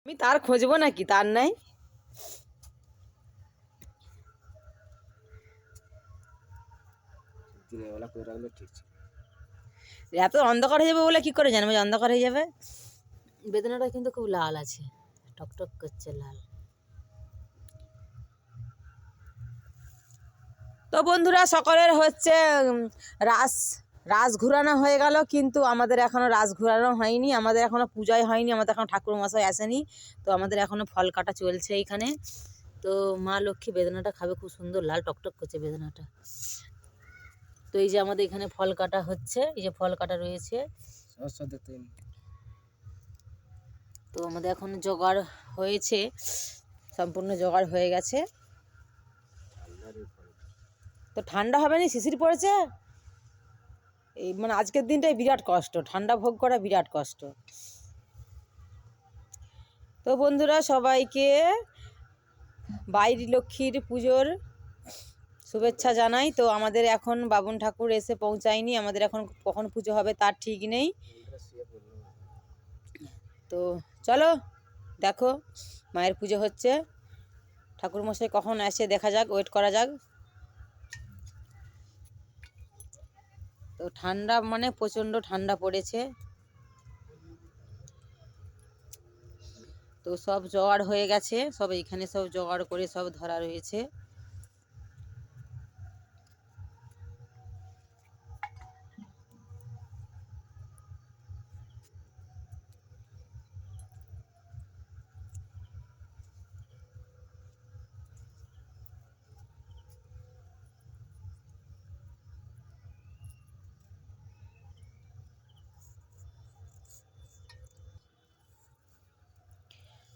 আমি তার খুঁজবো নাকি, তার নাই। দিনের বেলা করে রাখলে ঠিক ছিল। এত অন্ধকার হয়ে যাবে বলে কি করে জানবো যে অন্ধকার হয়ে যাবে? বেদনাটা কিন্তু খুব লাল আছে, টকটক করছে লাল। তো বন্ধুরা, সকলের হচ্ছে রাস রাস ঘুরানো হয়ে গেল, কিন্তু আমাদের এখনও রাস ঘুরানো হয়নি, আমাদের এখনও পূজাই হয়নি, আমাদের এখন ঠাকুর মশাই আসেনি। তো আমাদের এখনও ফল কাটা চলছে এইখানে। তো মা লক্ষ্মী বেদনাটা খাবে, খুব সুন্দর লাল টকটক করছে বেদনাটা। তো এই যে আমাদের এখানে ফল কাটা হচ্ছে, এই যে ফল কাটা রয়েছে। তো আমাদের এখন জোগাড় হয়েছে, সম্পূর্ণ জোগাড় হয়ে গেছে। তো ঠান্ডা হবে না, শিশির পড়েছে। এই মানে আজকের দিনটাই বিরাট কষ্ট, ঠান্ডা ভোগ করা বিরাট কষ্ট। তো বন্ধুরা, সবাইকে বাইরি লক্ষ্মীর পুজোর শুভেচ্ছা জানাই। তো আমাদের এখন বাবুন ঠাকুর এসে পৌঁছায়নি, আমাদের এখন কখন পুজো হবে তার ঠিক নেই। তো চলো দেখো, মায়ের পুজো হচ্ছে, ঠাকুরমশাই কখন আসে দেখা যাক, ওয়েট করা যাক। তো ঠান্ডা মানে প্রচণ্ড ঠান্ডা পড়েছে। তো সব জোগাড় হয়ে গেছে, সব এইখানে সব জোগাড় করে সব ধরা রয়েছে।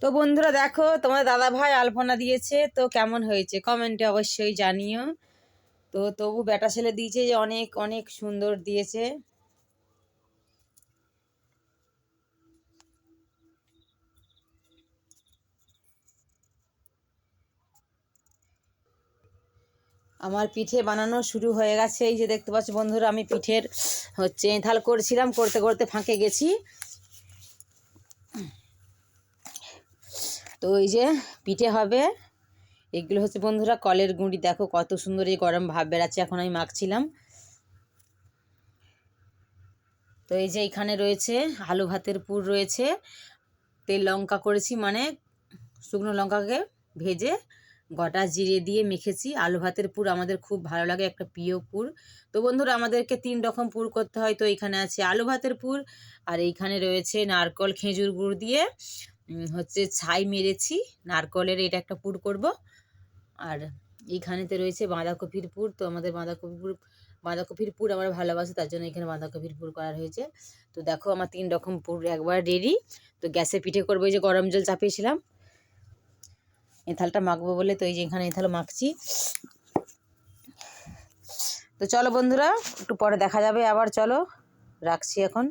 তো বন্ধুরা দেখো, তোমাদের দাদা ভাই আলপনা দিয়েছে, তো কেমন হয়েছে কমেন্টে অবশ্যই জানিও। তো তবু বেটা ছেলে দিয়েছে যে অনেক অনেক সুন্দর দিয়েছে। আমার পিঠে বানানো শুরু হয়ে গেছে, এই যে দেখতে পাচ্ছ বন্ধুরা, আমি পিঠের হচ্ছে এঁথাল করছিলাম, করতে করতে ফাঁকে গেছি। তো এই যে পিঠে হবে, এগুলো হচ্ছে বন্ধুরা কলের গুঁড়ি, দেখো কত সুন্দর এই গরম ভাব বেরাচ্ছে, এখন আমি মাখছিলাম। তো এই যে এখানে রয়েছে আলু ভাতের পুর রয়েছে, তেল লঙ্কা করেছি, মানে শুকনো লঙ্কাকে ভেজে গোটা জিরে দিয়ে মেখেছি। আলু ভাতের পুর আমাদের খুব ভালো লাগে, একটা প্রিয় পুর। তো বন্ধুরা, আমাদেরকে 3 রকম পুর করতে হয়। তো এইখানে আছে আলু ভাতের পুর, আর এইখানে রয়েছে নারকল খেজুর গুড় দিয়ে হচ্ছে ছাই মেরেছি নারকলের, এটা একটা পুর করব। আর এইখানেতে রয়েছে বাঁধাকপির পুর। তো আমাদের বাঁধাকপির পুর আমরা ভালোবাসি, তার জন্য এখানে বাঁধাকপির পুর করা হয়েছে। তো দেখো আমার 3 রকম পুর একবার রেডি। তো গ্যাসে পিঠে করবো, এই যে গরম জল চাপিয়েছিলাম এঁথালটা মাখবো বলে, তো এই যে এখানে এঁথাল মাখছি। তো চলো বন্ধুরা, একটু পরে দেখা যাবে আবার, চলো রাখছি এখন।